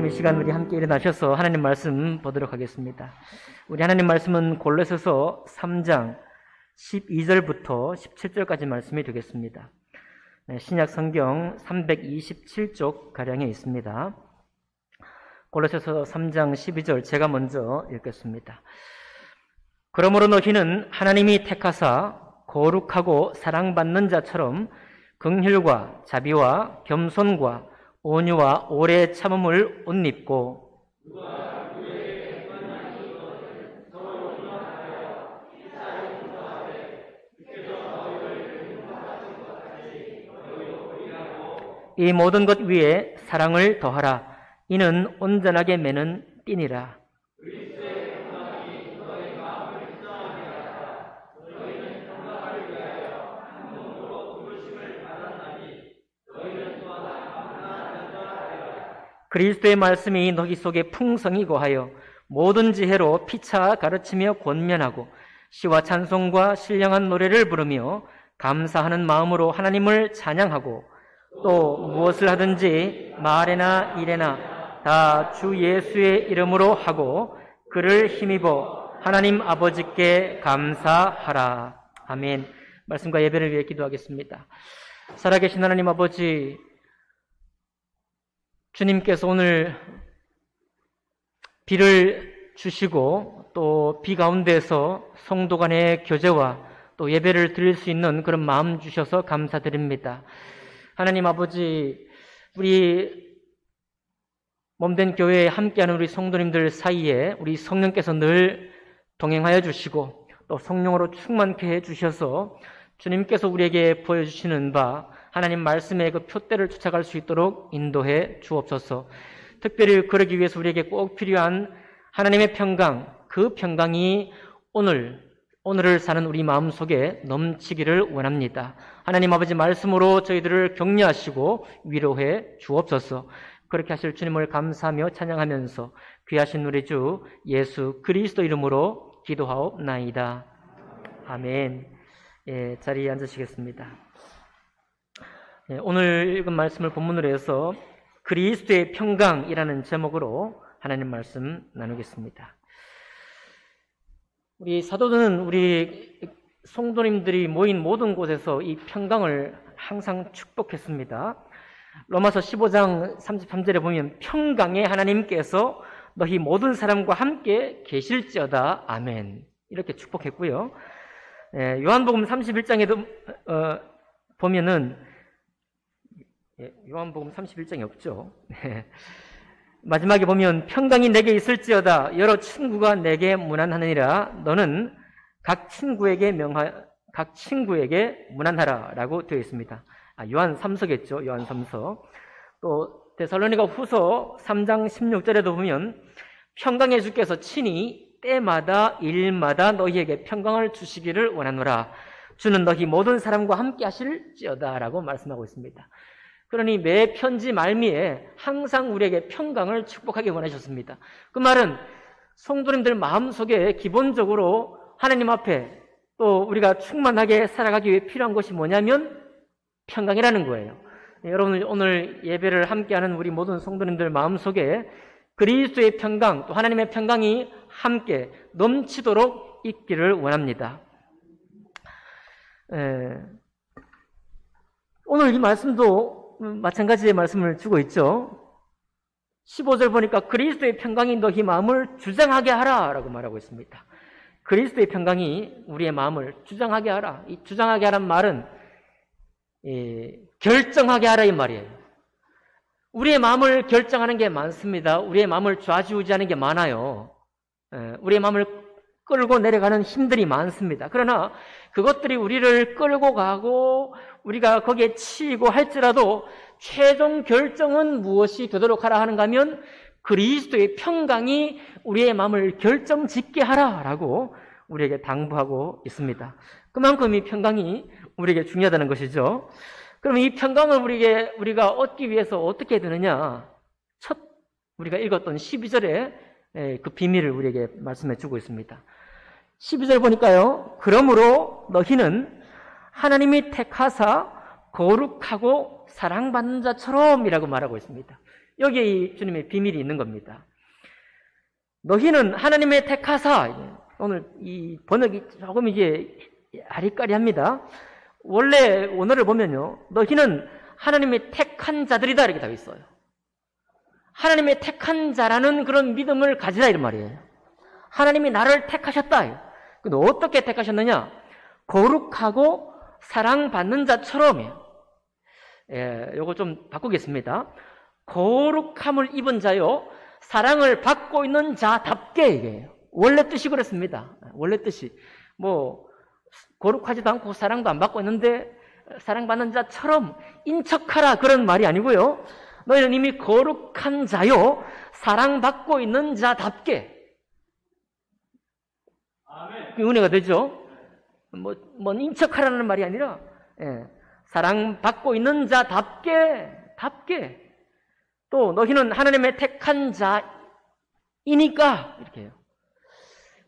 이 시간 우리 함께 일어나셔서 하나님 말씀 보도록 하겠습니다. 우리 하나님 말씀은 골로새서 3장 12절부터 17절까지 말씀이 되겠습니다. 신약 성경 327쪽 가량에 있습니다. 골로새서 3장 12절 제가 먼저 읽겠습니다. 그러므로 너희는 하나님이 택하사 거룩하고 사랑받는 자처럼 긍휼과 자비와 겸손과 온유와 오래 참음을 옷 입고 이 모든 것 위에 사랑을 더하라. 이는 온전하게 매는 띠니라. 그리스도의 말씀이 너희 속에 풍성히 거하여 모든 지혜로 피차 가르치며 권면하고 시와 찬송과 신령한 노래를 부르며 감사하는 마음으로 하나님을 찬양하고 또 무엇을 하든지 말에나 일에나 다 주 예수의 이름으로 하고 그를 힘입어 하나님 아버지께 감사하라. 아멘. 말씀과 예배를 위해 기도하겠습니다. 살아계신 하나님 아버지, 주님께서 오늘 비를 주시고 또 비 가운데서 성도 간의 교제와 또 예배를 드릴 수 있는 그런 마음 주셔서 감사드립니다. 하나님 아버지, 우리 몸된 교회에 함께하는 우리 성도님들 사이에 우리 성령께서 늘 동행하여 주시고 또 성령으로 충만케 해주셔서 주님께서 우리에게 보여주시는 바 하나님 말씀의 그 표대를 쫓아갈 수 있도록 인도해 주옵소서. 특별히 그러기 위해서 우리에게 꼭 필요한 하나님의 평강, 그 평강이 오늘을 사는 우리 마음속에 넘치기를 원합니다. 하나님 아버지 말씀으로 저희들을 격려하시고 위로해 주옵소서. 그렇게 하실 주님을 감사하며 찬양하면서 귀하신 우리 주 예수 그리스도 이름으로 기도하옵나이다. 아멘. 예, 자리에 앉으시겠습니다. 예, 오늘 읽은 말씀을 본문으로 해서 그리스도의 평강이라는 제목으로 하나님 말씀 나누겠습니다. 우리 사도들은 우리 성도님들이 모인 모든 곳에서 이 평강을 항상 축복했습니다. 로마서 15장 33절에 보면 평강의 하나님께서 너희 모든 사람과 함께 계실지어다. 아멘. 이렇게 축복했고요. 요한복음 31장에도 보면은 요한복음 31장이 없죠. 마지막에 보면 평강이 내게 있을지어다. 여러 친구가 내게 문안하느니라. 너는 각 친구에게 문안하라 라고 되어 있습니다. 요한 3서겠죠. 요한 3서. 또 데살로니가 후서 3장 16절에도 보면 평강의 주께서 친히 때마다 일마다 너희에게 평강을 주시기를 원하노라. 주는 너희 모든 사람과 함께 하실지어다 라고 말씀하고 있습니다. 그러니 매 편지 말미에 항상 우리에게 평강을 축복하기 원하셨습니다. 그 말은 성도님들 마음속에 기본적으로 하나님 앞에 또 우리가 충만하게 살아가기 위해 필요한 것이 뭐냐면 평강이라는 거예요. 여러분, 오늘 예배를 함께하는 우리 모든 성도님들 마음속에 그리스도의 평강, 또 하나님의 평강이 함께 넘치도록 있기를 원합니다. 오늘 이 말씀도 마찬가지의 말씀을 주고 있죠. 15절 보니까 그리스도의 평강이 너희 마음을 주장하게 하라 라고 말하고 있습니다. 그리스도의 평강이 우리의 마음을 주장하게 하라. 이 주장하게 하라는 말은 결정하게 하라 이 말이에요. 우리의 마음을 결정하는 게 많습니다. 우리의 마음을 좌지우지하는 게 많아요. 우리의 마음을 끌고 내려가는 힘들이 많습니다. 그러나 그것들이 우리를 끌고 가고 우리가 거기에 치이고 할지라도 최종 결정은 무엇이 되도록 하라 하는가 하면 그리스도의 평강이 우리의 마음을 결정짓게 하라라고 우리에게 당부하고 있습니다. 그만큼 이 평강이 우리에게 중요하다는 것이죠. 그럼 이 평강을 우리가 얻기 위해서 어떻게 해야 되느냐? 첫 우리가 읽었던 12절에 그 비밀을 우리에게 말씀해 주고 있습니다. 12절 보니까요. 그러므로 너희는 하나님이 택하사 거룩하고 사랑받는 자처럼 이라고 말하고 있습니다. 여기에 이 주님의 비밀이 있는 겁니다. 너희는 하나님의 택하사, 오늘 이 번역이 조금 이게 아리까리합니다. 원래 원어를 보면요, 너희는 하나님의 택한 자들이다 이렇게 되어 있어요. 하나님의 택한 자라는 그런 믿음을 가지라 이런 말이에요. 하나님이 나를 택하셨다. 근데 어떻게 택하셨느냐? 거룩하고 사랑받는 자처럼이에요. 요거 좀 바꾸겠습니다. 거룩함을 입은 자요, 사랑을 받고 있는 자답게, 이게 원래 뜻이 그렇습니다. 원래 뜻이 뭐 거룩하지도 않고 사랑도 안 받고 있는데 사랑받는 자처럼 인척하라 그런 말이 아니고요, 너희는 이미 거룩한 자요, 사랑받고 있는 자답게. 아멘. 은혜가 되죠. 뭐 인척하라는 말이 아니라, 사랑받고 있는 자답게, 또 너희는 하나님의 택한 자이니까, 이렇게 해요.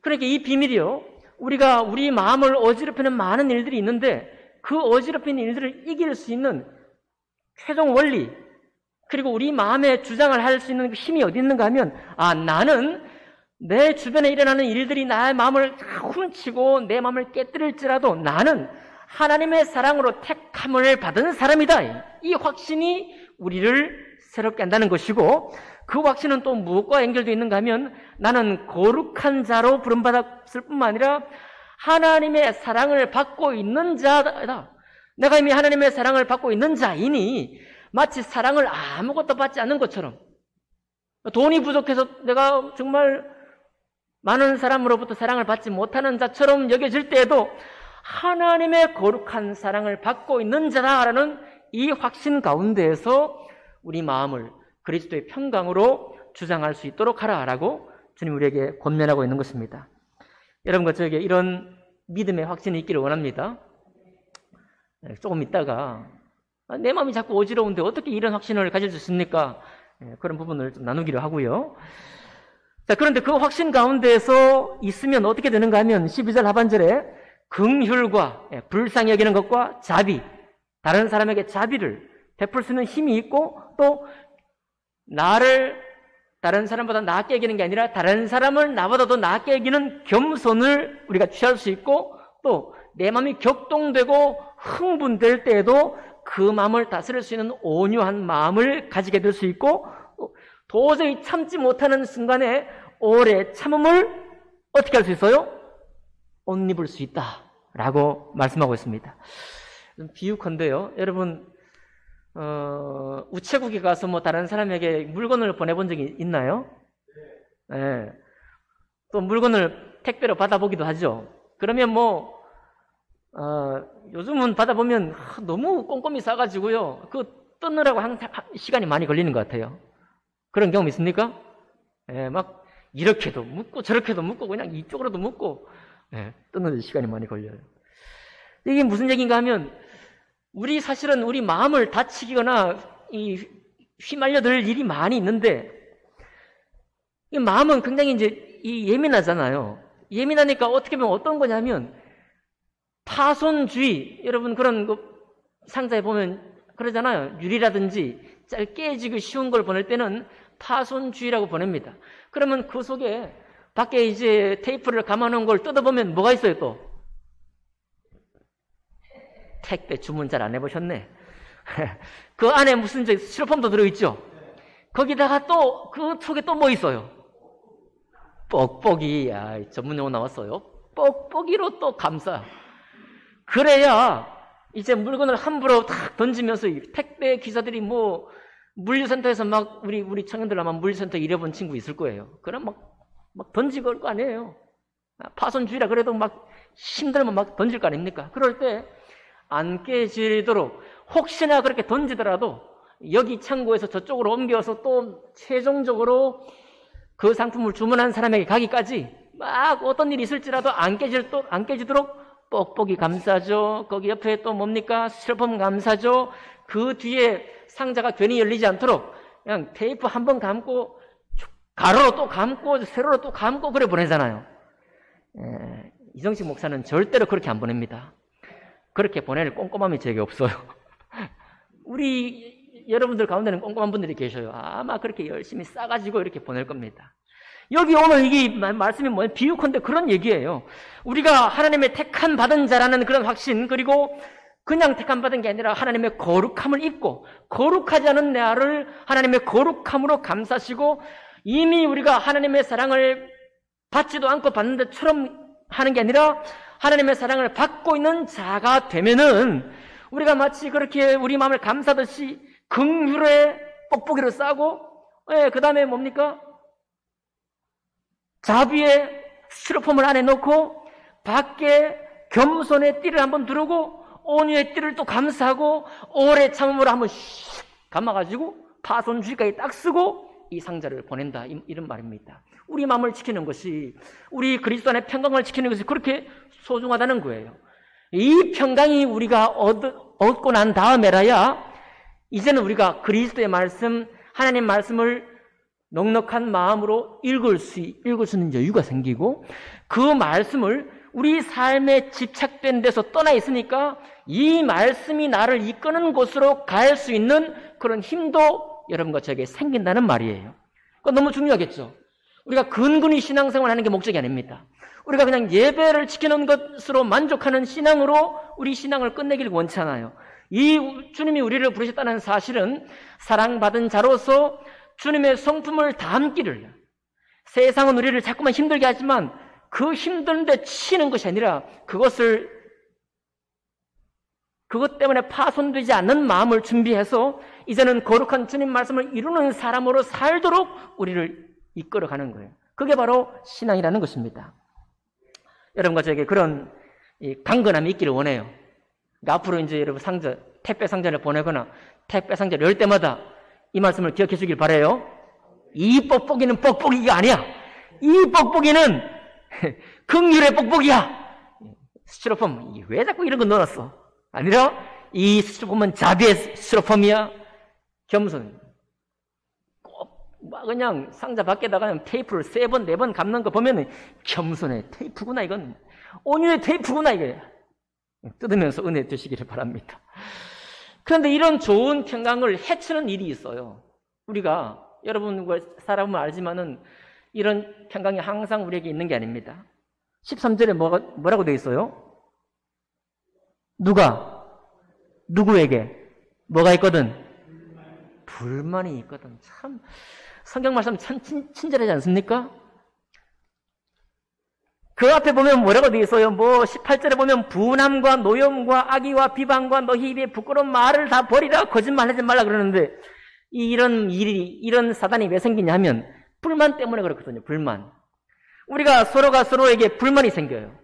그러니까 이 비밀이요, 우리가 우리 마음을 어지럽히는 많은 일들이 있는데 그 어지럽히는 일들을 이길 수 있는 최종 원리, 그리고 우리 마음에 주장을 할 수 있는 힘이 어디 있는가 하면, 나는 내 주변에 일어나는 일들이 나의 마음을 훔치고 내 마음을 깨뜨릴지라도 나는 하나님의 사랑으로 택함을 받은 사람이다. 이 확신이 우리를 새롭게 한다는 것이고, 그 확신은 또 무엇과 연결되어 있는가 하면, 나는 거룩한 자로 부름받았을 뿐만 아니라 하나님의 사랑을 받고 있는 자다. 내가 이미 하나님의 사랑을 받고 있는 자이니 마치 사랑을 아무것도 받지 않는 것처럼, 돈이 부족해서 내가 정말 많은 사람으로부터 사랑을 받지 못하는 자처럼 여겨질 때에도 하나님의 거룩한 사랑을 받고 있는 자다라는 이 확신 가운데에서 우리 마음을 그리스도의 평강으로 주장할 수 있도록 하라라고 주님 우리에게 권면하고 있는 것입니다. 여러분과 저에게 이런 믿음의 확신이 있기를 원합니다. 조금 있다가 내 마음이 자꾸 어지러운데 어떻게 이런 확신을 가질 수 있습니까? 그런 부분을 좀 나누기로 하고요. 자, 그런데 그 확신 가운데에서 있으면 어떻게 되는가 하면 12절 하반절에 긍휼과 불쌍히 여기는 것과 자비, 다른 사람에게 자비를 베풀 수 있는 힘이 있고, 또 나를 다른 사람보다 낫게 여기는 게 아니라 다른 사람을 나보다 더 낫게 여기는 겸손을 우리가 취할 수 있고, 또 내 마음이 격동되고 흥분될 때에도 그 마음을 다스릴 수 있는 온유한 마음을 가지게 될 수 있고, 도저히 참지 못하는 순간에 오래 참음을 어떻게 할 수 있어요? 옷 입을 수 있다라고 말씀하고 있습니다. 비유컨대요, 여러분 우체국에 가서 뭐 다른 사람에게 물건을 보내본 적이 있나요? 네. 또 물건을 택배로 받아보기도 하죠. 그러면 뭐 요즘은 받아보면 너무 꼼꼼히 싸가지고요, 그 뜯느라고 항상 시간이 많이 걸리는 것 같아요. 그런 경험 있습니까? 막 이렇게도 묻고 저렇게도 묻고 그냥 이쪽으로도 묻고, 뜯는 데 시간이 많이 걸려요. 이게 무슨 얘기인가 하면, 우리 사실은 우리 마음을 다치거나 휘말려들 일이 많이 있는데, 이 마음은 굉장히 이제 예민하잖아요. 예민하니까 어떻게 보면 어떤 거냐면 파손주의, 여러분 그런 거 상자에 보면 그러잖아요. 유리라든지 깨지기 쉬운 걸 보낼 때는 파손주의라고 보냅니다. 그러면 그 속에 밖에 이제 테이프를 감아놓은 걸 뜯어보면 뭐가 있어요 또? 택배 주문 잘 안 해보셨네. 그 안에 무슨 스티로폼도 들어있죠? 거기다가 또 그 속에 또 뭐 있어요? 뻑뻑이. 전문 용어 나왔어요. 뻑뻑이로 또 감싸. 그래야 이제 물건을 함부로 탁 던지면서 택배 기사들이 뭐 물류센터에서 막 우리 청년들 아마 물류센터 일해본 친구 있을 거예요. 그럼 막 던지고 올 거 아니에요. 파손주의라 그래도 막 힘들면 막 던질 거 아닙니까? 그럴 때 안 깨지도록 혹시나 그렇게 던지더라도 여기 창고에서 저쪽으로 옮겨서 또 최종적으로 그 상품을 주문한 사람에게 가기까지 막 어떤 일이 있을지라도 안 깨지도록 뻑뻑이 감싸죠. 거기 옆에 또 뭡니까? 스티로폼 감싸죠. 그 뒤에 상자가 괜히 열리지 않도록 그냥 테이프 한 번 감고 가로로 또 감고 세로로 또 감고 그래 보내잖아요. 이정식 목사는 절대로 그렇게 안 보냅니다. 그렇게 보낼 꼼꼼함이 제게 없어요. 우리 여러분들 가운데는 꼼꼼한 분들이 계셔요. 아마 그렇게 열심히 싸가지고 이렇게 보낼 겁니다. 여기 오늘 이게 말씀이 뭐예요? 비유컨대 그런 얘기예요. 우리가 하나님의 택한 받은 자라는 그런 확신, 그리고 그냥 택한 받은 게 아니라 하나님의 거룩함을 입고 거룩하지 않은 나를 하나님의 거룩함으로 감싸시고 이미 우리가 하나님의 사랑을 받지도 않고 받는 데처럼 하는 게 아니라 하나님의 사랑을 받고 있는 자가 되면은 우리가 마치 그렇게 우리 마음을 감싸듯이 긍휼의 뽁뽁이를 싸고, 그 다음에 뭡니까? 자비의 스티로폼을 안에 넣고 밖에 겸손의 띠를 한번 두르고 온유의 띠를 또 감싸고 오래 참음으로 한번 슉 감아가지고 파손주의까지 딱 쓰고 이 상자를 보낸다, 이런 말입니다. 우리 마음을 지키는 것이, 우리 그리스도 안의 평강을 지키는 것이 그렇게 소중하다는 거예요. 이 평강이 우리가 얻고 난 다음에라야 이제는 우리가 그리스도의 말씀, 하나님 말씀을 넉넉한 마음으로 읽을 수 있는 여유가 생기고 그 말씀을 우리 삶에 집착된 데서 떠나 있으니까 이 말씀이 나를 이끄는 곳으로 갈 수 있는 그런 힘도 여러분과 저에게 생긴다는 말이에요. 그건 너무 중요하겠죠. 우리가 근근히 신앙생활 하는 게 목적이 아닙니다. 우리가 그냥 예배를 지키는 것으로 만족하는 신앙으로 우리 신앙을 끝내기를 원치 않아요. 이 주님이 우리를 부르셨다는 사실은 사랑받은 자로서 주님의 성품을 담기를, 세상은 우리를 자꾸만 힘들게 하지만 그 힘든데 치는 것이 아니라 그것 때문에 파손되지 않는 마음을 준비해서 이제는 거룩한 주님 말씀을 이루는 사람으로 살도록 우리를 이끌어가는 거예요. 그게 바로 신앙이라는 것입니다. 여러분과 저에게 그런 강건함이 있기를 원해요. 그러니까 앞으로 이제 여러분 택배 상자를 보내거나 택배 상자를 열 때마다 이 말씀을 기억해 주길 바라요. 이 뽁뽁이는 뽁뽁이가 아니야. 이 뽁뽁이는 긍휼의 뽁뽁이야. 스티로폼, 왜 자꾸 이런 거 넣어놨어? 아니라 이 스티로폼은 자비의 스티로폼이야. 겸손. 꼭 그냥 상자 밖에다가 테이프를 3번, 4번 감는 거 보면은 겸손의 테이프구나, 이건. 온유의 테이프구나, 이게. 뜯으면서 은혜 드시기를 바랍니다. 그런데 이런 좋은 평강을 해치는 일이 있어요. 우리가, 여러분과 살아보면 알지만은 이런 평강이 항상 우리에게 있는 게 아닙니다. 13절에 뭐라고 되어 있어요? 누구에게? 뭐가 있거든? 불만이 있거든. 참, 성경 말씀 참 친절하지 않습니까? 그 앞에 보면 뭐라고 되어 있어요? 18절에 보면 분함과 노염과 악의와 비방과 너희 입에 부끄러운 말을 다 버리라, 거짓말하지 말라 그러는데 이런 사단이 왜 생기냐 하면 불만 때문에 그렇거든요. 불만. 우리가 서로가 서로에게 불만이 생겨요.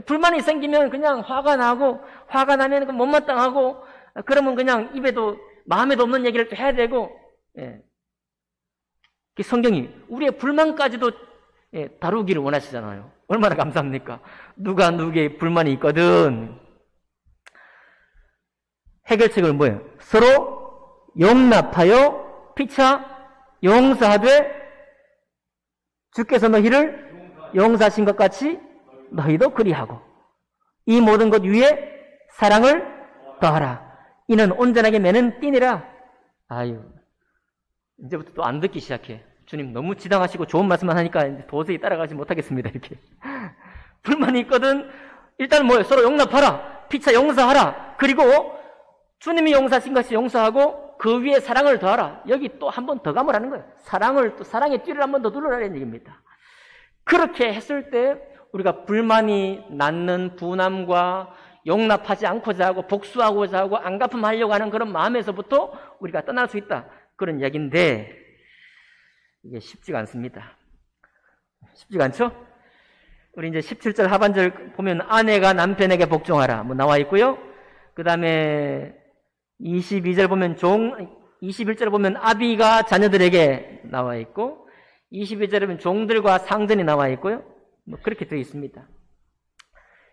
불만이 생기면 그냥 화가 나면 못마땅하고, 그러면 그냥 입에도 마음에도 없는 얘기를 또 해야 되고, 성경이 우리의 불만까지도 다루기를 원하시잖아요. 얼마나 감사합니까? 누가 누구에게 불만이 있거든. 해결책은 뭐예요? 서로 용납하여 피차 용서하되 주께서 너희를 용서하신 것 같이 너희도 그리하고 이 모든 것 위에 사랑을 더하라. 이는 온전하게 매는 띠니라. 아유, 이제부터 또 안 듣기 시작해. 주님 너무 지당하시고 좋은 말씀만 하니까 이제 도저히 따라가지 못하겠습니다. 이렇게. 불만이 있거든. 일단 뭐예요? 서로 용납하라. 피차 용서하라. 그리고 주님이 용서하신 것이 용서하고 그 위에 사랑을 더하라. 여기 또 한 번 더 감으라는 거예요. 사랑의 띠를 한 번 더 두르라는 얘기입니다. 그렇게 했을 때 우리가 불만이 낳는 분함과 용납하지 않고자 하고 복수하고자 하고 안갚음하려고 하는 그런 마음에서부터 우리가 떠날 수 있다. 그런 얘기인데 이게 쉽지가 않습니다. 쉽지가 않죠? 우리 이제 17절 하반절 보면 아내가 남편에게 복종하라 나와 있고요. 그 다음에 22절 보면 21절 보면 아비가 자녀들에게 나와 있고 22절에 보면 종들과 상전이 나와 있고요. 그렇게 되어 있습니다.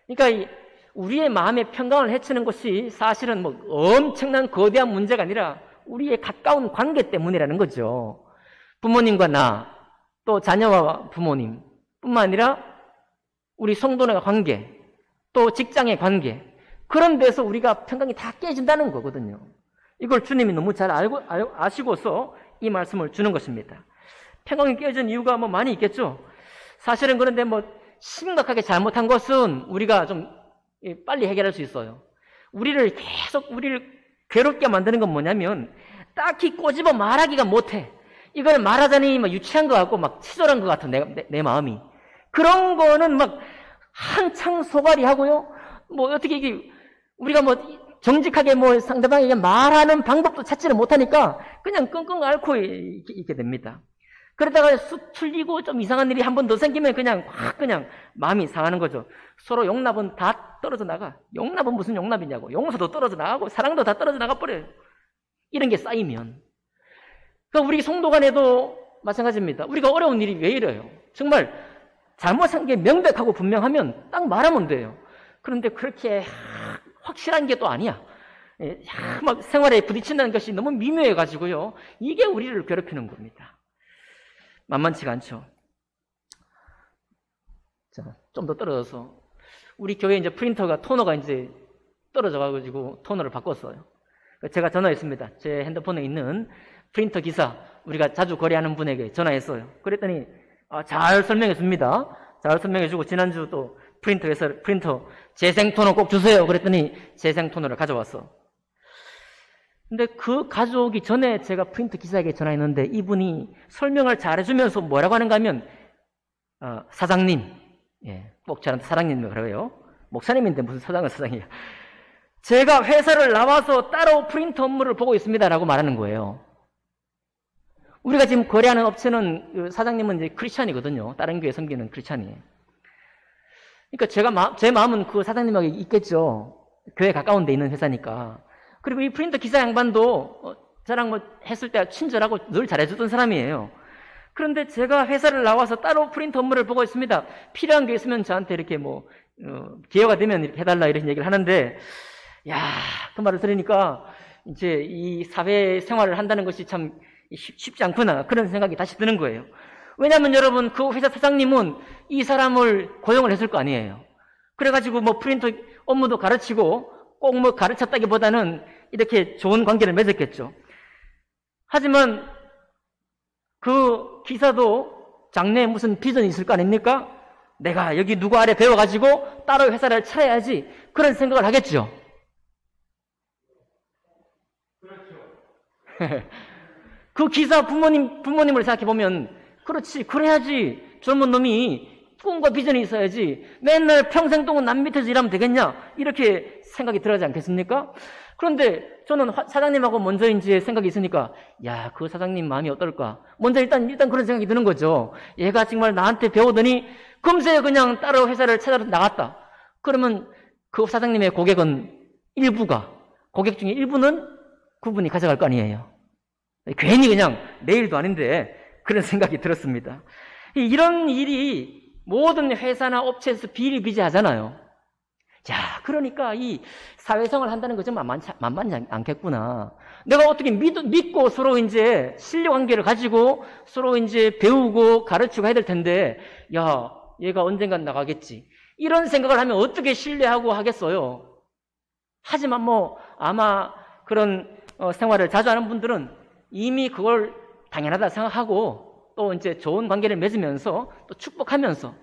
그러니까 우리의 마음의 평강을 해치는 것이 사실은 엄청난 거대한 문제가 아니라 우리의 가까운 관계 때문이라는 거죠. 부모님과 나, 또 자녀와 부모님 뿐만 아니라 우리 성도의 관계, 또 직장의 관계, 그런 데서 우리가 평강이 다 깨진다는 거거든요. 이걸 주님이 너무 잘 아시고서 이 말씀을 주는 것입니다. 평강이 깨어진 이유가 뭐 많이 있겠죠. 사실은 그런데 뭐 심각하게 잘못한 것은 우리가 좀 빨리 해결할 수 있어요. 우리를 괴롭게 만드는 건 뭐냐면 딱히 꼬집어 말하기가 못해. 이걸 말하자니 막 유치한 것 같고 막 치졸한 것 같아, 내 마음이. 그런 거는 막 한창 소갈이 하고요. 뭐 어떻게 이게 우리가 뭐 정직하게 뭐 상대방에게 말하는 방법도 찾지를 못하니까 그냥 끙끙 앓고 있게 됩니다. 그러다가 쑥 틀리고 좀 이상한 일이 한 번 더 생기면 그냥 확 그냥 마음이 상하는 거죠. 서로 용납은 다 떨어져 나가. 용납은 무슨 용납이냐고. 용서도 떨어져 나가고 사랑도 다 떨어져 나가 버려요. 이런 게 쌓이면. 그러니까 우리 성도 간에도 마찬가지입니다. 우리가 어려운 일이 왜 이래요? 정말 잘못한 게 명백하고 분명하면 딱 말하면 돼요. 그런데 그렇게 확실한 게 또 아니야. 막 생활에 부딪힌다는 것이 너무 미묘해가지고요. 이게 우리를 괴롭히는 겁니다. 만만치가 않죠. 자, 좀 더 떨어져서 우리 교회 이제 프린터가 토너가 이제 떨어져가지고 토너를 바꿨어요. 제가 전화했습니다. 제 핸드폰에 있는 프린터 기사, 우리가 자주 거래하는 분에게 전화했어요. 그랬더니 잘 설명했습니다. 잘 설명해주고 지난주 또 프린터 재생 토너 꼭 주세요. 그랬더니 재생 토너를 가져왔어. 근데 그 가져오기 전에 제가 프린터 기사에게 전화했는데 이분이 설명을 잘해주면서 뭐라고 하는가 하면 사장님, 꼭 저한테 사장님이라고요. 목사님인데 무슨 사장이야. 제가 회사를 나와서 따로 프린터 업무를 보고 있습니다라고 말하는 거예요. 우리가 지금 거래하는 업체는 사장님은 이제 크리스찬이거든요. 다른 교회 섬기는 크리스찬이에요. 그러니까 제 마음은 그 사장님에게 있겠죠. 교회 가까운 데 있는 회사니까. 그리고 이 프린터 기사 양반도 저랑 뭐 했을 때 친절하고 늘 잘해주던 사람이에요. 그런데 제가 회사를 나와서 따로 프린터 업무를 보고 있습니다. 필요한 게 있으면 저한테 이렇게 뭐 기회가 되면 이렇게 해달라 이런 얘기를 하는데, 야, 그 말을 들으니까 이제 이 사회 생활을 한다는 것이 참 쉽지 않구나 그런 생각이 다시 드는 거예요. 왜냐하면 여러분 그 회사 사장님은 이 사람을 고용을 했을 거 아니에요. 그래가지고 뭐 프린터 업무도 가르치고 꼭 뭐 가르쳤다기보다는 이렇게 좋은 관계를 맺었겠죠. 하지만 그 기사도 장래에 무슨 비전이 있을 거 아닙니까? 내가 여기 누구 아래 배워가지고 따로 회사를 차려야지 그런 생각을 하겠죠. 그렇죠. 그 기사 부모님을 생각해보면 그렇지, 그래야지 젊은 놈이 꿈과 비전이 있어야지 맨날 평생 동안 남 밑에서 일하면 되겠냐 이렇게 생각이 들어가지 않겠습니까? 그런데 저는 사장님하고 먼저 이제 생각이 있으니까 야, 그 사장님 마음이 어떨까? 먼저 일단 그런 생각이 드는 거죠. 얘가 정말 나한테 배우더니 금세 그냥 따로 회사를 찾아서 나갔다. 그러면 그 사장님의 고객은 고객 중에 일부는 그분이 가져갈 거 아니에요. 괜히 그냥 내일도 아닌데 그런 생각이 들었습니다. 이런 일이 모든 회사나 업체에서 비일비재하잖아요. 자, 그러니까 이 사회생활을 한다는 거 정말 만만치 않겠구나. 내가 어떻게 믿고 서로 이제 신뢰관계를 가지고 서로 이제 배우고 가르치고 해야 될 텐데, 야, 얘가 언젠간 나가겠지. 이런 생각을 하면 어떻게 신뢰하고 하겠어요? 하지만 뭐 아마 그런 생활을 자주 하는 분들은 이미 그걸 당연하다 생각하고 또 이제 좋은 관계를 맺으면서 또 축복하면서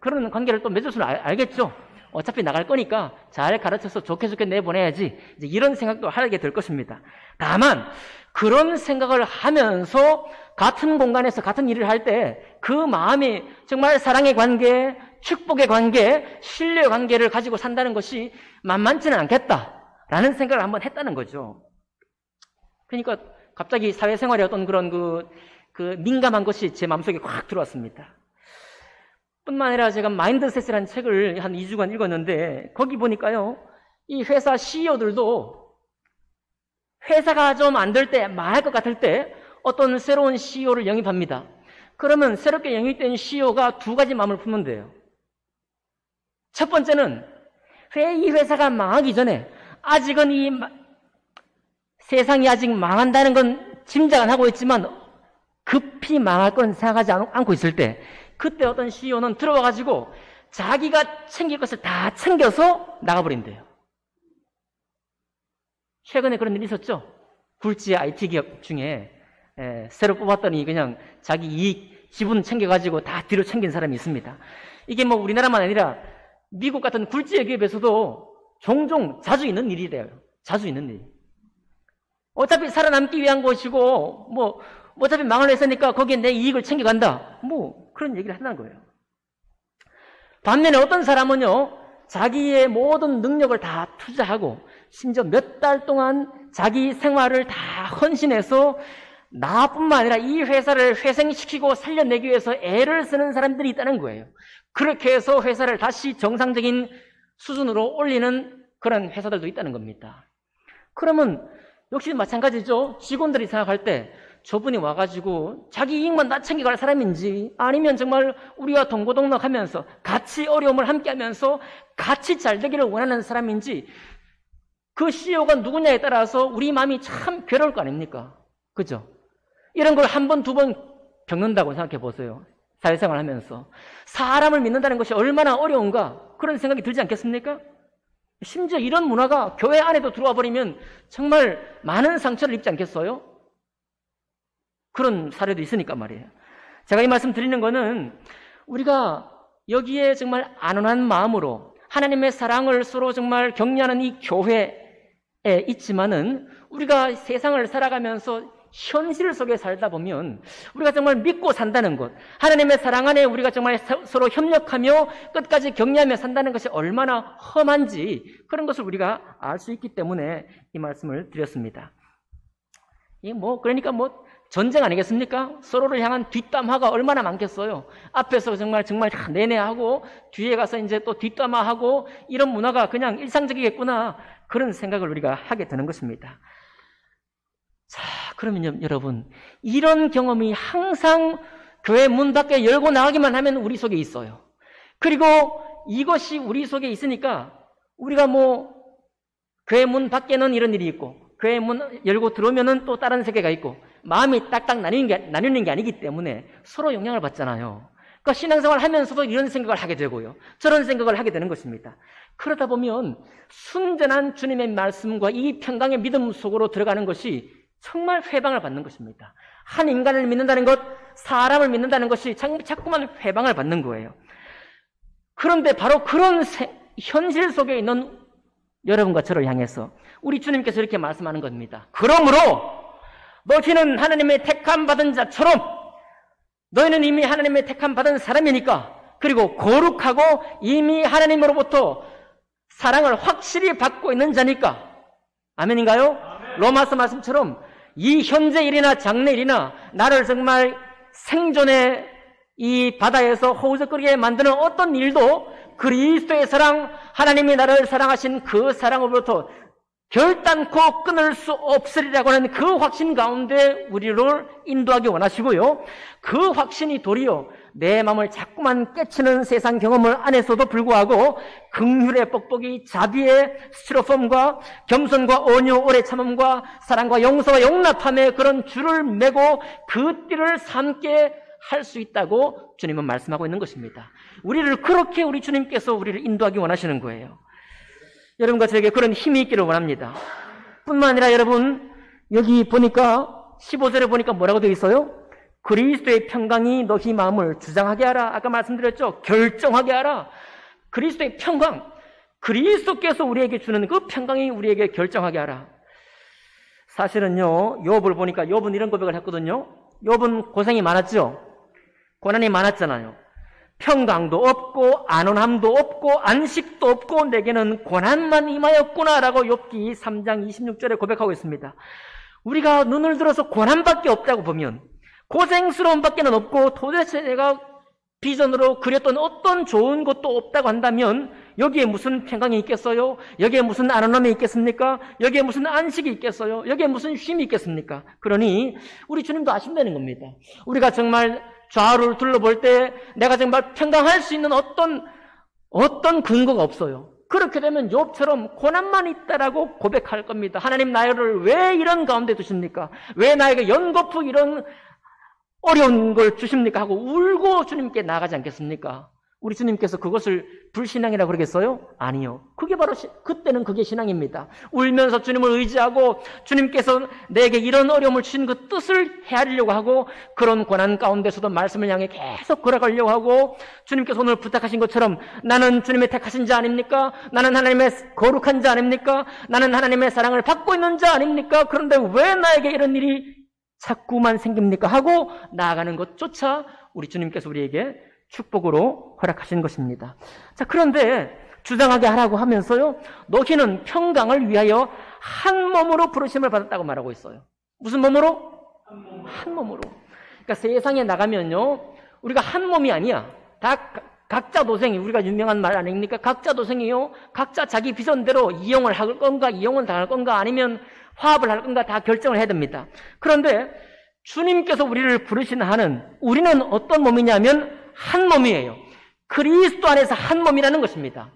그런 관계를 또 맺을 수는 알겠죠. 어차피 나갈 거니까 잘 가르쳐서 좋게 내보내야지. 이제 이런 생각도 하게 될 것입니다. 다만 그런 생각을 하면서 같은 공간에서 같은 일을 할 때 그 마음이 정말 사랑의 관계, 축복의 관계, 신뢰의 관계를 가지고 산다는 것이 만만치는 않겠다라는 생각을 한번 했다는 거죠. 그러니까 갑자기 사회생활의 어떤 그런 그 민감한 것이 제 마음속에 확 들어왔습니다. 뿐만 아니라 제가 마인드셋이라는 책을 한 2주간 읽었는데 거기 보니까요, 이 회사 CEO들도 회사가 좀 안 될 때, 망할 것 같을 때 어떤 새로운 CEO를 영입합니다. 그러면 새롭게 영입된 CEO가 두 가지 마음을 품면 돼요. 첫 번째는 이 회사가 망하기 전에 아직은 이 세상이 아직 망한다는 건 짐작은 하고 있지만 급히 망할 건 생각하지 않고 있을 때, 그때 어떤 CEO는 들어와가지고 자기가 챙길 것을 다 챙겨서 나가버린대요. 최근에 그런 일이 있었죠. 굴지의 IT 기업 중에 새로 뽑았더니 그냥 자기 이익, 지분 챙겨가지고 다 뒤로 챙긴 사람이 있습니다. 이게 뭐 우리나라만 아니라 미국 같은 굴지의 기업에서도 종종 자주 있는 일이래요. 자주 있는 일. 어차피 살아남기 위한 것이고, 뭐, 어차피 망할 회사니까 거기에 내 이익을 챙겨간다. 뭐, 그런 얘기를 한다는 거예요. 반면에 어떤 사람은요, 자기의 모든 능력을 다 투자하고, 심지어 몇 달 동안 자기 생활을 다 헌신해서 나뿐만 아니라 이 회사를 회생시키고 살려내기 위해서 애를 쓰는 사람들이 있다는 거예요. 그렇게 해서 회사를 다시 정상적인 수준으로 올리는 그런 회사들도 있다는 겁니다. 그러면 역시 마찬가지죠. 직원들이 생각할 때 저분이 와가지고 자기 이익만 나 챙겨갈 사람인지 아니면 정말 우리와 동고동락하면서 같이 어려움을 함께하면서 같이 잘 되기를 원하는 사람인지 그 CEO가 누구냐에 따라서 우리 마음이 참 괴로울 거 아닙니까? 그죠? 이런 걸 한 번, 두 번 겪는다고 생각해 보세요. 사회생활 하면서. 사람을 믿는다는 것이 얼마나 어려운가 그런 생각이 들지 않겠습니까? 심지어 이런 문화가 교회 안에도 들어와 버리면 정말 많은 상처를 입지 않겠어요? 그런 사례도 있으니까 말이에요. 제가 이 말씀 드리는 거는 우리가 여기에 정말 안온한 마음으로 하나님의 사랑을 서로 정말 격려하는 이 교회에 있지만은 우리가 세상을 살아가면서 현실 속에 살다 보면 우리가 정말 믿고 산다는 것, 하나님의 사랑 안에 우리가 정말 서로 협력하며 끝까지 격려하며 산다는 것이 얼마나 험한지 그런 것을 우리가 알 수 있기 때문에 이 말씀을 드렸습니다. 그러니까 전쟁 아니겠습니까? 서로를 향한 뒷담화가 얼마나 많겠어요. 앞에서 정말 내내 하고 뒤에 가서 이제 또 뒷담화하고 이런 문화가 그냥 일상적이겠구나 그런 생각을 우리가 하게 되는 것입니다. 자, 그러면 여러분, 이런 경험이 항상 교회 문 밖에 열고 나가기만 하면 우리 속에 있어요. 그리고 이것이 우리 속에 있으니까 우리가 교회 문 밖에는 이런 일이 있고 교회 문 열고 들어오면은 또 다른 세계가 있고 마음이 딱딱 나뉘는 게 아니기 때문에 서로 영향을 받잖아요. 그러니까 신앙생활 하면서도 이런 생각을 하게 되고요. 저런 생각을 하게 되는 것입니다. 그러다 보면 순전한 주님의 말씀과 이 평강의 믿음 속으로 들어가는 것이 정말 회방을 받는 것입니다. 한 인간을 믿는다는 것, 사람을 믿는다는 것이 자꾸만 회방을 받는 거예요. 그런데 바로 그런 현실 속에 있는 여러분과 저를 향해서 우리 주님께서 이렇게 말씀하는 겁니다. 그러므로 너희는 하나님의 택함 받은 자처럼 너희는 이미 하나님의 택함 받은 사람이니까 그리고 거룩하고 이미 하나님으로부터 사랑을 확실히 받고 있는 자니까 아멘인가요? 로마서 말씀처럼 이 현재 일이나 장래 일이나 나를 정말 생존의 이 바다에서 허우적거리게 만드는 어떤 일도 그리스도의 사랑, 하나님이 나를 사랑하신 그 사랑으로부터 결단코 끊을 수 없으리라고 하는 그 확신 가운데 우리를 인도하기 원하시고요. 그 확신이 도리어 내 마음을 자꾸만 깨치는 세상 경험을 안에서도 불구하고 긍휼의 뻑뻑이 자비의 스티로폼과 겸손과 온유 오래 참음과 사랑과 용서와 용납함의 그런 줄을 매고 그 띠를 삼게 할 수 있다고 주님은 말씀하고 있는 것입니다. 우리를 그렇게 우리 주님께서 우리를 인도하기 원하시는 거예요. 여러분과 저에게 그런 힘이 있기를 원합니다. 뿐만 아니라 여러분 여기 보니까 15절에 보니까 뭐라고 되어 있어요? 그리스도의 평강이 너희 마음을 주장하게 하라. 아까 말씀드렸죠? 결정하게 하라. 그리스도의 평강, 그리스도께서 우리에게 주는 그 평강이 우리에게 결정하게 하라. 사실은요, 욥을 보니까 욥은 이런 고백을 했거든요. 욥은 고생이 많았죠? 고난이 많았잖아요. 평강도 없고 안온함도 없고 안식도 없고 내게는 고난만 임하였구나라고 욥기 3장 26절에 고백하고 있습니다. 우리가 눈을 들어서 고난밖에 없다고 보면 고생스러운 밖에는 없고 도대체 내가 비전으로 그렸던 어떤 좋은 것도 없다고 한다면 여기에 무슨 평강이 있겠어요? 여기에 무슨 안온함이 있겠습니까? 여기에 무슨 안식이 있겠어요? 여기에 무슨 쉼이 있겠습니까? 그러니 우리 주님도 아신다는 겁니다. 우리가 정말 좌우를 둘러볼 때 내가 정말 평강할 수 있는 어떤 근거가 없어요. 그렇게 되면 욥처럼 고난만 있다라고 고백할 겁니다. 하나님 나를 왜 이런 가운데 두십니까? 왜 나에게 연거푸 이런 어려운 걸 주십니까? 하고 울고 주님께 나아가지 않겠습니까? 우리 주님께서 그것을 불신앙이라고 그러겠어요? 아니요. 그게 바로 그때는 그게 신앙입니다. 울면서 주님을 의지하고 주님께서 내게 이런 어려움을 주신 그 뜻을 헤아리려고 하고 그런 고난 가운데서도 말씀을 향해 계속 걸어가려고 하고 주님께서 오늘 부탁하신 것처럼 나는 주님의 택하신 자 아닙니까? 나는 하나님의 거룩한 자 아닙니까? 나는 하나님의 사랑을 받고 있는 자 아닙니까? 그런데 왜 나에게 이런 일이 자꾸만 생깁니까? 하고 나아가는 것조차 우리 주님께서 우리에게 축복으로 허락하신 것입니다. 자, 그런데 주장하게 하라고 하면서요, 너희는 평강을 위하여 한 몸으로 부르심을 받았다고 말하고 있어요. 무슨 몸으로? 한 몸으로. 그러니까 세상에 나가면요, 우리가 한 몸이 아니야. 다 각자 도생이, 우리가 유명한 말 아닙니까? 각자 도생이요, 각자 자기 비전대로 이용을 할 건가, 이용을 당할 건가, 아니면 화합을 할 건가 다 결정을 해야 됩니다. 그런데 주님께서 우리를 부르신 한은 우리는 어떤 몸이냐면 한 몸이에요. 그리스도 안에서 한 몸이라는 것입니다.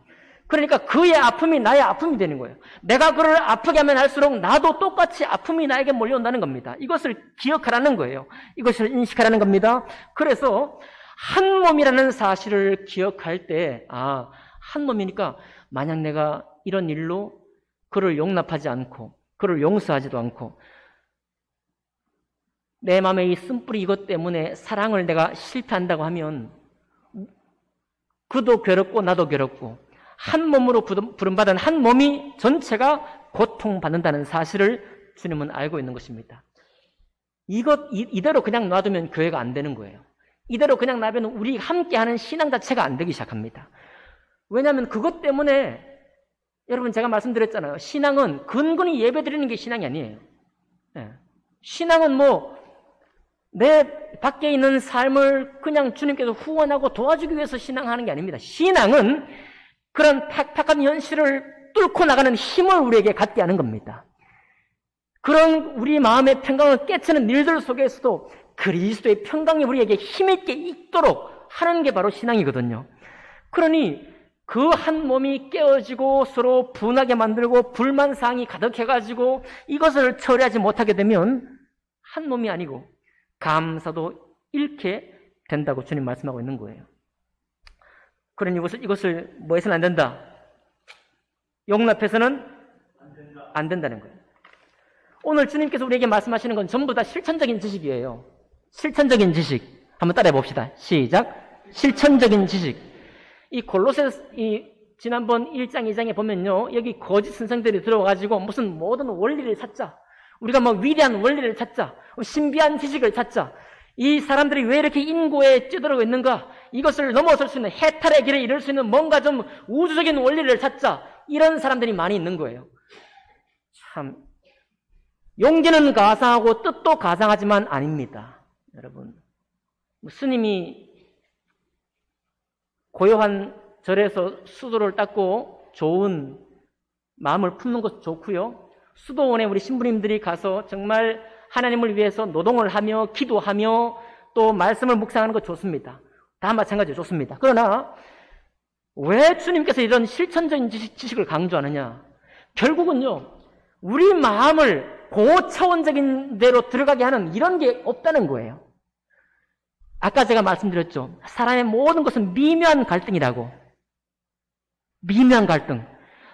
그러니까 그의 아픔이 나의 아픔이 되는 거예요. 내가 그를 아프게 하면 할수록 나도 똑같이 아픔이 나에게 몰려온다는 겁니다. 이것을 기억하라는 거예요. 이것을 인식하라는 겁니다. 그래서 한 몸이라는 사실을 기억할 때, 한 몸이니까 만약 내가 이런 일로 그를 용납하지 않고 그를 용서하지도 않고 내 마음에 이 쓴뿌리 이것 때문에 사랑을 내가 실패한다고 하면 그도 괴롭고 나도 괴롭고 한 몸으로 부름받은 한 몸이 전체가 고통받는다는 사실을 주님은 알고 있는 것입니다. 이대로 그냥 놔두면 교회가 안 되는 거예요. 이대로 그냥 놔두면 우리 함께하는 신앙 자체가 안 되기 시작합니다. 왜냐하면 그것 때문에 여러분 제가 말씀드렸잖아요. 신앙은 근근히 예배드리는 게 신앙이 아니에요. 신앙은 내 밖에 있는 삶을 그냥 주님께서 후원하고 도와주기 위해서 신앙하는 게 아닙니다. 신앙은 그런 팍팍한 현실을 뚫고 나가는 힘을 우리에게 갖게 하는 겁니다. 그런 우리 마음의 평강을 깨치는 일들 속에서도 그리스도의 평강이 우리에게 힘있게 있도록 하는 게 바로 신앙이거든요. 그러니 그 한 몸이 깨어지고 서로 분하게 만들고 불만사항이 가득해가지고 이것을 처리하지 못하게 되면 한 몸이 아니고 감사도 잃게 된다고 주님 말씀하고 있는 거예요. 그러니 이것을 뭐 해서는 안 된다? 용납해서는 안 된다는 거예요. 오늘 주님께서 우리에게 말씀하시는 건 전부 다 실천적인 지식이에요. 실천적인 지식. 한번 따라해 봅시다. 시작. 실천적인 지식. 이 골로새 지난번 1장, 2장에 보면요. 여기 거짓 선생들이 들어와가지고 무슨 모든 원리를 찾자. 우리가 위대한 원리를 찾자. 신비한 지식을 찾자. 이 사람들이 왜 이렇게 인고에 찌들어가고 있는가? 이것을 넘어설 수 있는 해탈의 길을 이룰 수 있는 뭔가 좀 우주적인 원리를 찾자. 이런 사람들이 많이 있는 거예요. 참 용기는 가상하고 뜻도 가상하지만 아닙니다. 여러분, 스님이 고요한 절에서 수도를 닦고 좋은 마음을 품는 것도 좋고요. 수도원에 우리 신부님들이 가서 정말 하나님을 위해서 노동을 하며 기도하며 또 말씀을 묵상하는 것 좋습니다. 다 마찬가지로 좋습니다. 그러나 왜 주님께서 이런 실천적인 지식을 강조하느냐? 결국은요, 우리 마음을 고차원적인 데로 들어가게 하는 이런 게 없다는 거예요. 아까 제가 말씀드렸죠. 사람의 모든 것은 미묘한 갈등이라고. 미묘한 갈등.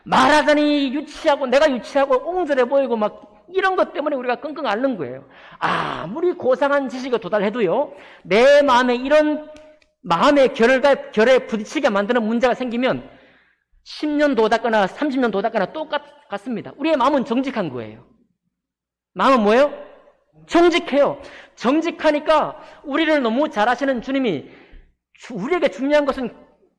말하자니 유치하고 내가 유치하고 옹졸해 보이고 막 이런 것 때문에 우리가 끙끙 앓는 거예요. 아무리 고상한 지식에 도달해도요, 내 마음에 이런 마음의 결에 부딪히게 만드는 문제가 생기면 10년 도 닦거나 30년 도 닦거나 똑같습니다. 우리의 마음은 정직한 거예요. 마음은 뭐예요? 정직해요. 정직하니까 우리를 너무 잘 아시는 주님이 우리에게 중요한 것은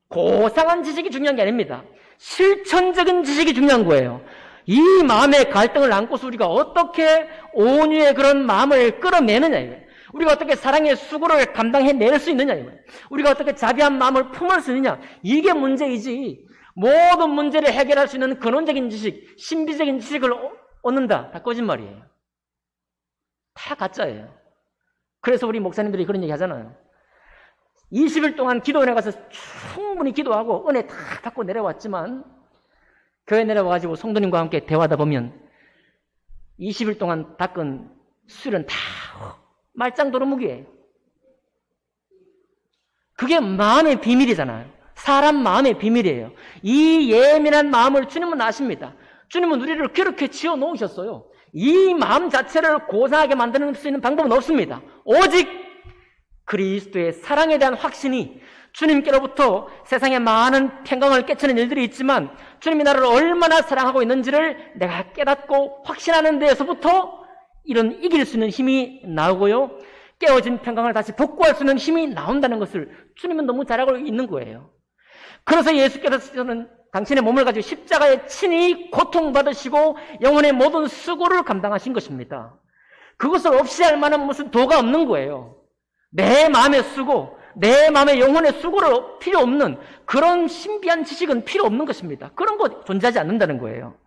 고상한 지식이 중요한 게 아닙니다. 실천적인 지식이 중요한 거예요. 이 마음의 갈등을 안고서 우리가 어떻게 온유의 그런 마음을 끌어내느냐 이거예요. 우리가 어떻게 사랑의 수고를 감당해낼 수 있느냐 이거예요. 우리가 어떻게 자비한 마음을 품을 수 있느냐, 이게 문제이지 모든 문제를 해결할 수 있는 근원적인 지식, 신비적인 지식을 얻는다, 다 거짓말이에요. 다 가짜예요. 그래서 우리 목사님들이 그런 얘기 하잖아요. 20일 동안 기도원에 가서 충분히 기도하고 은혜 다 받고 내려왔지만 교회 내려와가지고 성도님과 함께 대화하다 보면 20일 동안 닦은 술은 다 말짱 도루묵이에요. 그게 마음의 비밀이잖아요. 사람 마음의 비밀이에요. 이 예민한 마음을 주님은 아십니다. 주님은 우리를 그렇게 지어 놓으셨어요. 이 마음 자체를 고상하게 만드는 수 있는 방법은 없습니다. 오직 그리스도의 사랑에 대한 확신이 주님께로부터 세상에 많은 평강을 깨치는 일들이 있지만 주님이 나를 얼마나 사랑하고 있는지를 내가 깨닫고 확신하는 데에서부터 이런 이길 수 있는 힘이 나오고요. 깨어진 평강을 다시 복구할 수 있는 힘이 나온다는 것을 주님은 너무 잘 알고 있는 거예요. 그래서 예수께서는 당신의 몸을 가지고 십자가에 친히 고통받으시고 영혼의 모든 수고를 감당하신 것입니다. 그것을 없이 할 만한 무슨 도가 없는 거예요. 내 마음의 수고, 내 마음의 영혼의 수고를 필요 없는 그런 신비한 지식은 필요 없는 것입니다. 그런 거 존재하지 않는다는 거예요.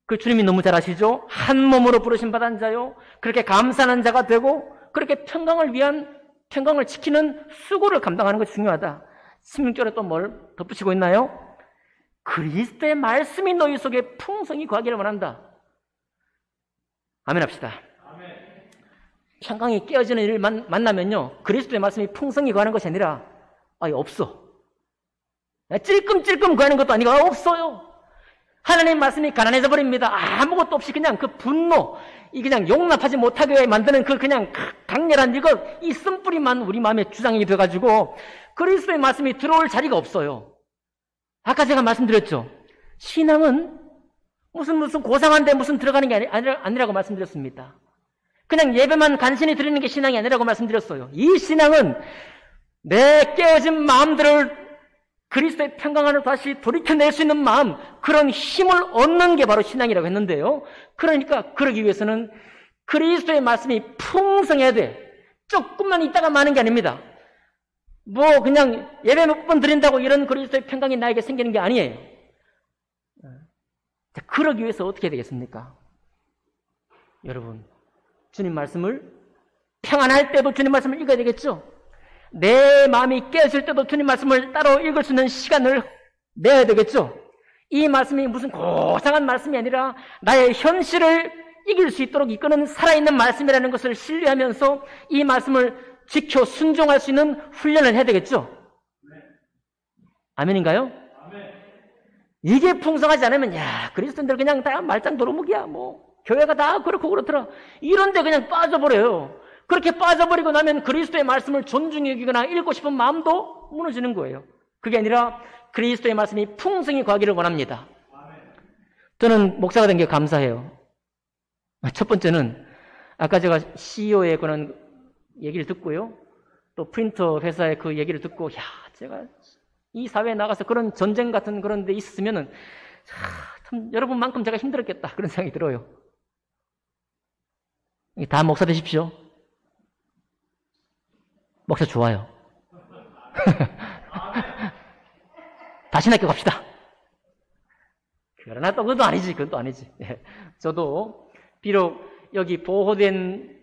그 주님이 너무 잘 아시죠? 한 몸으로 부르신 받은 자요. 그렇게 감사하는 자가 되고 그렇게 평강을 위한 평강을 지키는 수고를 감당하는 것이 중요하다. 16절에 또 뭘 덧붙이고 있나요? 그리스도의 말씀이 너희 속에 풍성히 거하기를 원한다. 아멘 합시다. 평강이 깨어지는 일을 만나면요, 그리스도의 말씀이 풍성히 거하는 것이 아니라 없어. 찔끔찔끔 거하는 것도 아니고 없어요. 하나님의 말씀이 가난해져 버립니다. 아무것도 없이 그냥 그 분노, 이 그냥 용납하지 못하게 만드는 그 그냥 강렬한 이 쓴뿌리만 우리 마음에 주장이 돼가지고 그리스도의 말씀이 들어올 자리가 없어요. 아까 제가 말씀드렸죠. 신앙은 무슨 고상한데 무슨 들어가는 게 아니라고 말씀드렸습니다. 그냥 예배만 간신히 드리는 게 신앙이 아니라고 말씀드렸어요. 이 신앙은 내 깨어진 마음들을 그리스도의 평강 안으로 다시 돌이켜낼 수 있는 마음, 그런 힘을 얻는 게 바로 신앙이라고 했는데요. 그러니까 그러기 위해서는 그리스도의 말씀이 풍성해야 돼. 조금만 있다가 마는 게 아닙니다. 그냥 예배 몇 번 드린다고 이런 그리스도의 평강이 나에게 생기는 게 아니에요. 자, 그러기 위해서 어떻게 해야 되겠습니까? 여러분, 주님 말씀을 평안할 때도 주님 말씀을 읽어야 되겠죠? 내 마음이 깨어질 때도 주님 말씀을 따로 읽을 수 있는 시간을 내야 되겠죠? 이 말씀이 무슨 고상한 말씀이 아니라 나의 현실을 이길 수 있도록 이끄는 살아있는 말씀이라는 것을 신뢰하면서 이 말씀을 지켜 순종할 수 있는 훈련을 해야 되겠죠? 아멘인가요? 이게 풍성하지 않으면 그리스도인들 그냥 다 말짱 도루묵이야. 교회가 다 그렇고 그렇더라. 이런데 그냥 빠져버려요. 그렇게 빠져버리고 나면 그리스도의 말씀을 존중히 여기거나 읽고 싶은 마음도 무너지는 거예요. 그게 아니라 그리스도의 말씀이 풍성히 거하기를 원합니다. 저는 목사가 된 게 감사해요. 첫 번째는 아까 제가 CEO의 그런 얘기를 듣고요. 또 프린터 회사의 그 얘기를 듣고 제가 이 사회에 나가서 그런 전쟁 같은 그런 데 있었으면은 참 여러분만큼 제가 힘들었겠다 그런 생각이 들어요. 다 목사 되십시오. 목사 좋아요. 다시 학교 갑시다. 그러나 또 그건 또 아니지. 저도 비록 여기 보호된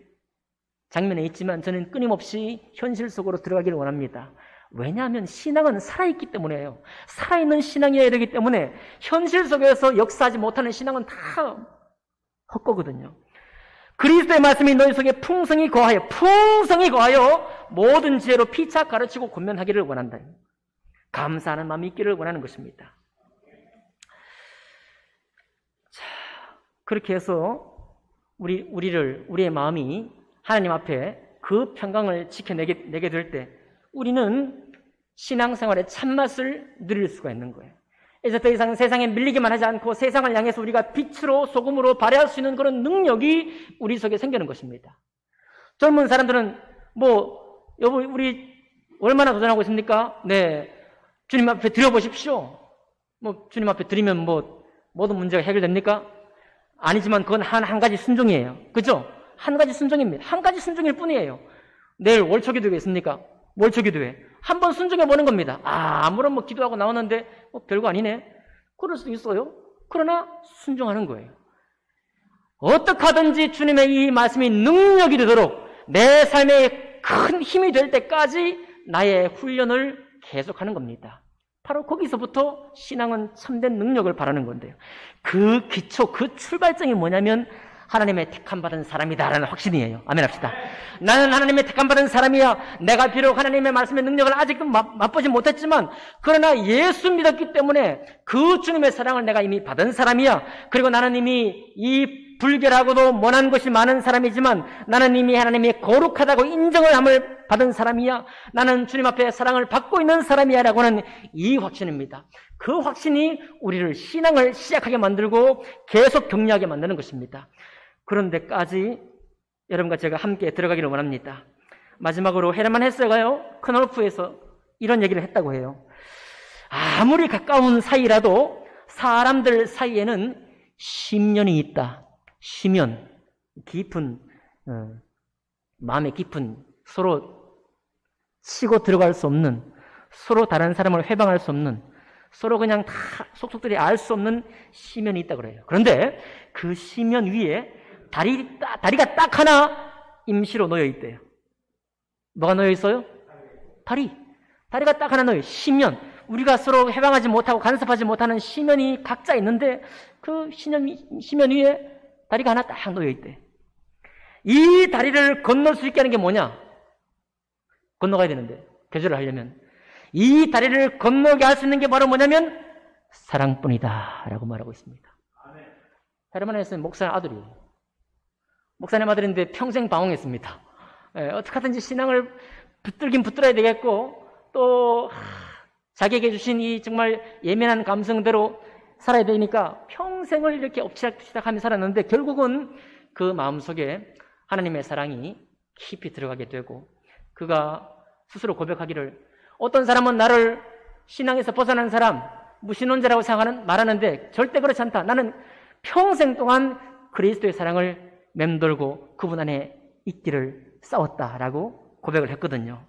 장면에 있지만 저는 끊임없이 현실 속으로 들어가기를 원합니다. 왜냐하면 신앙은 살아있기 때문에요. 살아있는 신앙이어야 되기 때문에 현실 속에서 역사하지 못하는 신앙은 다 헛거거든요. 그리스도의 말씀이 너희 속에 풍성히 거하여 모든 지혜로 피차 가르치고 권면하기를 원한다. 감사하는 마음이 있기를 원하는 것입니다. 자, 그렇게 해서 우리의 마음이 하나님 앞에 그 평강을 지켜내게 될 때 우리는 신앙생활의 참맛을 누릴 수가 있는 거예요. 이제 더 이상 세상에 밀리기만 하지 않고 세상을 향해서 우리가 빛으로 소금으로 발휘할 수 있는 그런 능력이 우리 속에 생기는 것입니다. 젊은 사람들은 여보 우리 얼마나 도전하고 있습니까? 네, 주님 앞에 드려보십시오. 주님 앞에 드리면 모든 문제가 해결됩니까? 아니지만 그건 한 가지 순종이에요. 그죠? 한 가지 순종입니다. 한 가지 순종일 뿐이에요. 내일 월초기도회 있습니까? 월초기도회 한 번 순종해보는 겁니다. 아무런 기도하고 나왔는데 별거 아니네. 그럴 수도 있어요. 그러나 순종하는 거예요. 어떻게 하든지 주님의 이 말씀이 능력이 되도록 내 삶에 큰 힘이 될 때까지 나의 훈련을 계속하는 겁니다. 바로 거기서부터 신앙은 참된 능력을 바라는 건데요. 그 기초, 그 출발점이 뭐냐면 하나님의 택함받은 사람이다라는 확신이에요. 아멘 합시다. 나는 하나님의 택함받은 사람이야. 내가 비록 하나님의 말씀의 능력을 아직도 맛보지 못했지만 그러나 예수 믿었기 때문에 그 주님의 사랑을 내가 이미 받은 사람이야. 그리고 나는 이미 이 불결하고도 모난 것이 많은 사람이지만 나는 이미 하나님의 거룩하다고 인정을 함을 받은 사람이야. 나는 주님 앞에 사랑을 받고 있는 사람이야 라고 하는 이 확신입니다. 그 확신이 우리를 신앙을 시작하게 만들고 계속 격려하게 만드는 것입니다. 그런데까지 여러분과 제가 함께 들어가기를 원합니다. 마지막으로 헤르만 헤세가요, 크놀프에서 이런 얘기를 했다고 해요. 아무리 가까운 사이라도 사람들 사이에는 심연이 있다. 심연, 깊은, 마음의 깊은, 서로 치고 들어갈 수 없는, 서로 다른 사람을 회방할 수 없는, 서로 그냥 다 속속들이 알 수 없는 심연이 있다 그래요. 그런데 그 심연 위에 다리가 딱 하나 임시로 놓여 있대요. 뭐가 놓여 있어요? 다리가 딱 하나 놓여 있어요. 심연. 우리가 서로 해방하지 못하고 간섭하지 못하는 심연이 각자 있는데 그 심연 위에 다리가 하나 딱 놓여 있대. 이 다리를 건널 수 있게 하는 게 뭐냐? 건너가야 되는데 교제를 하려면 이 다리를 건너게 할 수 있는 게 바로 뭐냐면 사랑뿐이다 라고 말하고 있습니다. 헤르만 헤세는 목사님 아들이에요. 목사님 아들인데 평생 방황했습니다. 어떻게 하든지 신앙을 붙들긴 붙들어야 되겠고 또 자기에게 주신 이 정말 예민한 감성대로 살아야 되니까 평생을 이렇게 엎치락뒤치락하며 살았는데 결국은 그 마음속에 하나님의 사랑이 깊이 들어가게 되고 그가 스스로 고백하기를 어떤 사람은 나를 신앙에서 벗어난 사람, 무신론자라고 말하는데 절대 그렇지 않다. 나는 평생 동안 그리스도의 사랑을 맴돌고 그분 안에 있기를 싸웠다라고 고백을 했거든요.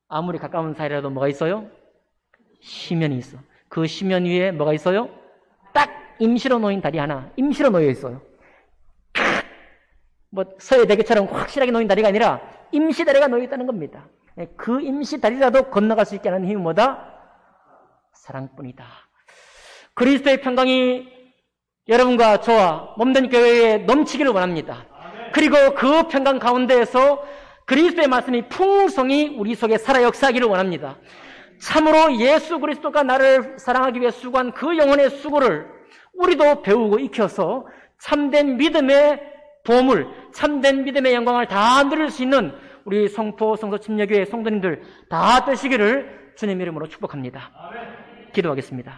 아무리 가까운 사이라도 뭐가 있어요? 심연이 있어. 그 심연 위에 뭐가 있어요? 딱 임시로 놓인 다리 하나 임시로 놓여 있어요. 뭐 서해대교처럼 확실하게 놓인 다리가 아니라 임시 다리가 놓여 있다는 겁니다. 그 임시 다리라도 건너갈 수 있게 하는 힘이 뭐다? 사랑뿐이다. 그리스도의 평강이 여러분과 저와 몸된 교회에 넘치기를 원합니다. 그리고 그 평강 가운데에서 그리스도의 말씀이 풍성히 우리 속에 살아 역사하기를 원합니다. 참으로 예수 그리스도가 나를 사랑하기 위해 수고한 그 영혼의 수고를 우리도 배우고 익혀서 참된 믿음의 보물, 참된 믿음의 영광을 다 누릴 수 있는 우리 성포 성서 침례교회 성도님들 다 되시기를 주님의 이름으로 축복합니다. 기도하겠습니다.